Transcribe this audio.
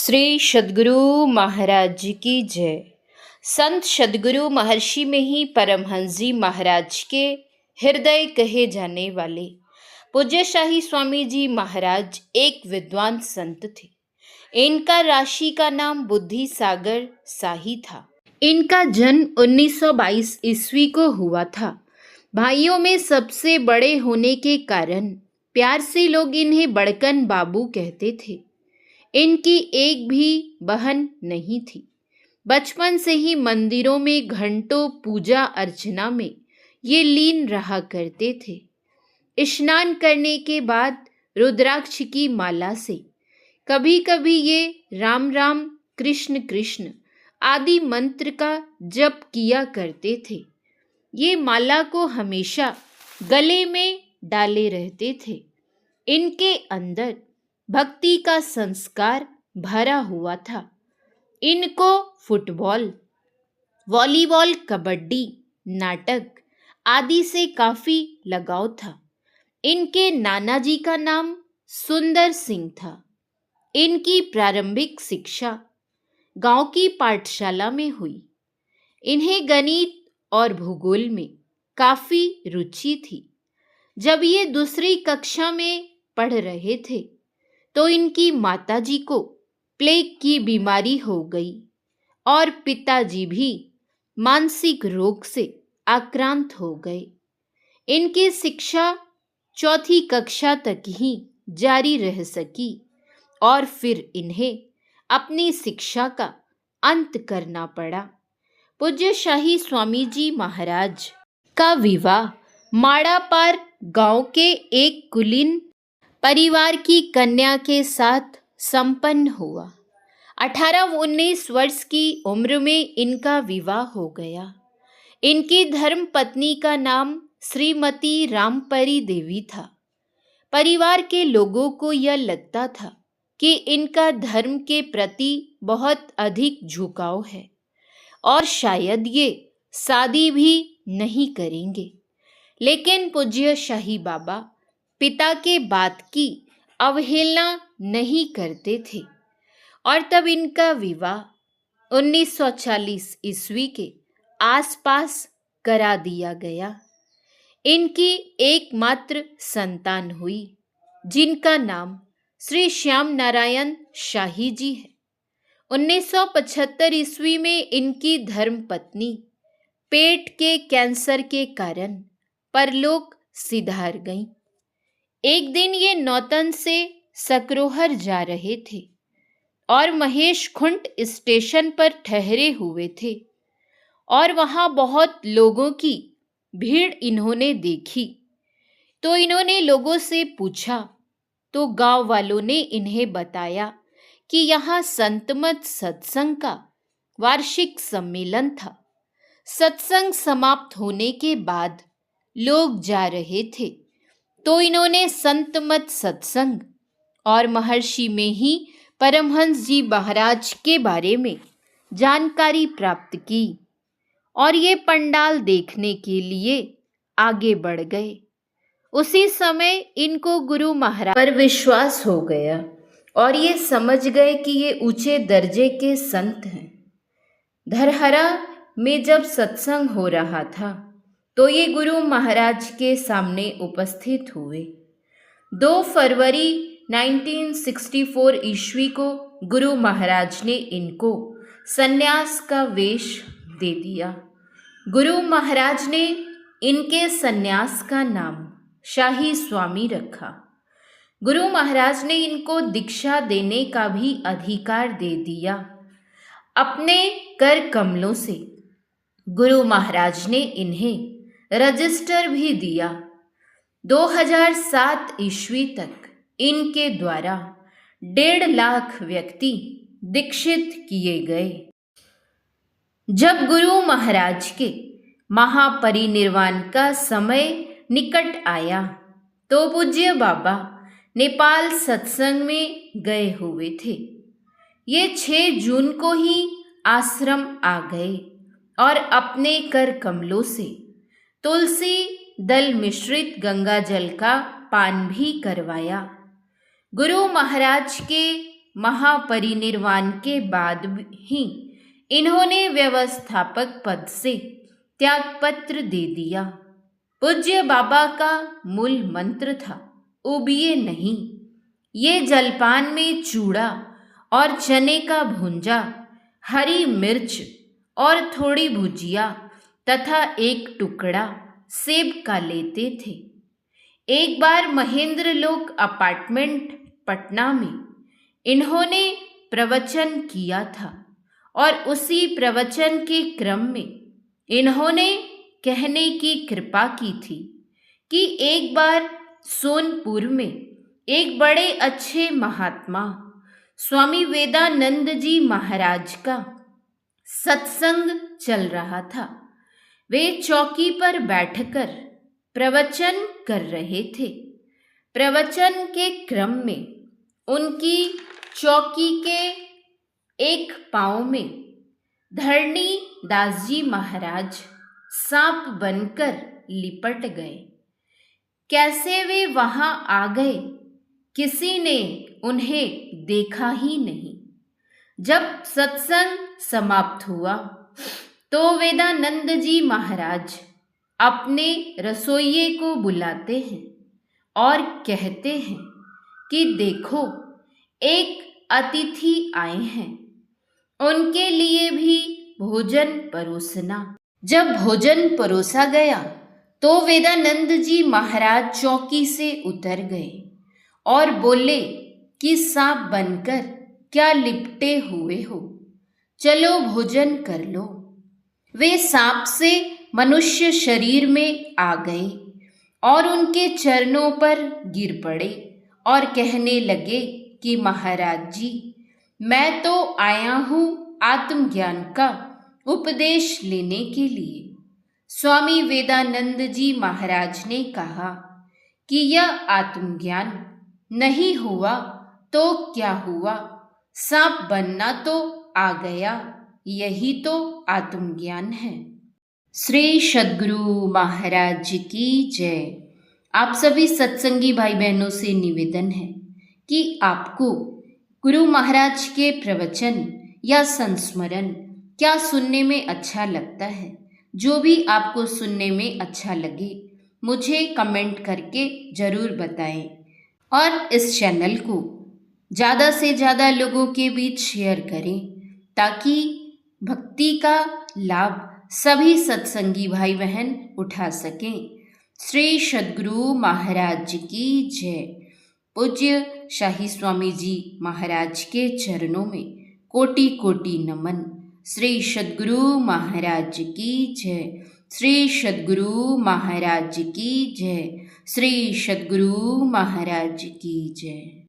श्री सद्गुरु महाराज की जय। संत सद्गुरु महर्षि में ही परमहंस जी महाराज के हृदय कहे जाने वाले पूज्य शाही स्वामी जी महाराज एक विद्वान संत थे। इनका राशि का नाम बुद्धि सागर शाही था। इनका जन्म 1922 ईस्वी को हुआ था। भाइयों में सबसे बड़े होने के कारण प्यार से लोग इन्हें बड़कन बाबू कहते थे। इनकी एक भी बहन नहीं थी। बचपन से ही मंदिरों में घंटों पूजा अर्चना में ये लीन रहा करते थे। स्नान करने के बाद रुद्राक्ष की माला से कभी कभी ये राम राम कृष्ण कृष्ण आदि मंत्र का जप किया करते थे। ये माला को हमेशा गले में डाले रहते थे। इनके अंदर भक्ति का संस्कार भरा हुआ था। इनको फुटबॉल, वॉलीबॉल, कबड्डी, नाटक आदि से काफी लगाव था। इनके नाना जी का नाम सुंदर सिंह था। इनकी प्रारंभिक शिक्षा गांव की पाठशाला में हुई। इन्हें गणित और भूगोल में काफी रुचि थी। जब ये दूसरी कक्षा में पढ़ रहे थे तो इनकी माताजी को प्लेग की बीमारी हो गई और पिताजी भी मानसिक रोग से आक्रांत हो गए। इनकी शिक्षा चौथी कक्षा तक ही जारी रह सकी और फिर इन्हें अपनी शिक्षा का अंत करना पड़ा। पूज्य शाही स्वामी जी महाराज का विवाह माड़ापार गांव के एक कुलीन परिवार की कन्या के साथ संपन्न हुआ। 18-19 वर्ष की उम्र में इनका विवाह हो गया। इनकी धर्म पत्नी का नाम श्रीमती रामपरी देवी था। परिवार के लोगों को यह लगता था कि इनका धर्म के प्रति बहुत अधिक झुकाव है और शायद ये शादी भी नहीं करेंगे। लेकिन पूज्य शाही बाबा पिता के बात की अवहेलना नहीं करते थे और तब इनका विवाह 1940 ईस्वी के आसपास करा दिया गया। इनकी एकमात्र संतान हुई जिनका नाम श्री श्याम नारायण शाही जी है। 1975 ईस्वी में इनकी धर्मपत्नी पेट के कैंसर के कारण परलोक सिधार गईं। एक दिन ये नौतन से सकरोहर जा रहे थे और महेश खुंट स्टेशन पर ठहरे हुए थे और वहां बहुत लोगों की भीड़ इन्होंने देखी तो इन्होंने लोगों से पूछा तो गांव वालों ने इन्हें बताया कि यहाँ संतमत सत्संग का वार्षिक सम्मेलन था। सत्संग समाप्त होने के बाद लोग जा रहे थे तो इन्होंने संतमत सत्संग और महर्षि में ही परमहंस जी महाराज के बारे में जानकारी प्राप्त की और ये पंडाल देखने के लिए आगे बढ़ गए। उसी समय इनको गुरु महाराज पर विश्वास हो गया और ये समझ गए कि ये ऊंचे दर्जे के संत हैं। धरहरा में जब सत्संग हो रहा था तो ये गुरु महाराज के सामने उपस्थित हुए। 2 फरवरी 1964 ईस्वी को गुरु महाराज ने इनको सन्यास का वेश दे दिया। गुरु महाराज ने इनके सन्यास का नाम शाही स्वामी रखा। गुरु महाराज ने इनको दीक्षा देने का भी अधिकार दे दिया। अपने कर कमलों से गुरु महाराज ने इन्हें रजिस्टर भी दिया। 2007 ईस्वी तक इनके द्वारा 1.5 लाख व्यक्ति दीक्षित किए गए। जब गुरु महाराज के महापरिनिर्वाण का समय निकट आया तो पूज्य बाबा नेपाल सत्संग में गए हुए थे। ये 6 जून को ही आश्रम आ गए और अपने कर कमलों से तुलसी दल मिश्रित गंगा जल का पान भी करवाया। गुरु महाराज के महापरिनिर्वाण के बाद ही इन्होंने व्यवस्थापक पद से त्यागपत्र दे दिया। पूज्य बाबा का मूल मंत्र था, उबिए नहीं। ये जलपान में चूड़ा और चने का भूंजा, हरी मिर्च और थोड़ी भुजिया तथा एक टुकड़ा सेब का लेते थे। एक बार महेंद्र लोक अपार्टमेंट पटना में इन्होंने प्रवचन किया था और उसी प्रवचन के क्रम में इन्होंने कहने की कृपा की थी कि एक बार सोनपुर में एक बड़े अच्छे महात्मा स्वामी वेदानंद जी महाराज का सत्संग चल रहा था। वे चौकी पर बैठकर प्रवचन कर रहे थे। प्रवचन के क्रम में उनकी चौकी के एक पांव में धरणी दास जी महाराज सांप बनकर लिपट गए। कैसे वे वहां आ गए, किसी ने उन्हें देखा ही नहीं। जब सत्संग समाप्त हुआ तो वेदानंद जी महाराज अपने रसोइये को बुलाते हैं और कहते हैं कि देखो, एक अतिथि आए हैं, उनके लिए भी भोजन परोसना। जब भोजन परोसा गया तो वेदानंद जी महाराज चौकी से उतर गए और बोले कि सांप बनकर क्या लिपटे हुए हो, चलो भोजन कर लो। वे सांप से मनुष्य शरीर में आ गए और उनके चरणों पर गिर पड़े और कहने लगे कि महाराज जी, मैं तो आया हूँ आत्मज्ञान का उपदेश लेने के लिए। स्वामी वेदानंद जी महाराज ने कहा कि यह आत्मज्ञान नहीं हुआ तो क्या हुआ, सांप बनना तो आ गया, यही तो आत्मज्ञान है। श्री सद्गुरु महाराज की जय। आप सभी सत्संगी भाई बहनों से निवेदन है कि आपको गुरु महाराज के प्रवचन या संस्मरण क्या सुनने में अच्छा लगता है। जो भी आपको सुनने में अच्छा लगे मुझे कमेंट करके ज़रूर बताएं और इस चैनल को ज़्यादा से ज़्यादा लोगों के बीच शेयर करें ताकि भक्ति का लाभ सभी सत्संगी भाई बहन उठा सकें। श्री सद्गुरु महाराज की जय। पूज्य शाही स्वामी जी महाराज के चरणों में कोटि कोटि नमन। श्री सद्गुरु महाराज की जय। श्री सद्गुरु महाराज की जय। श्री सद्गुरु महाराज की जय।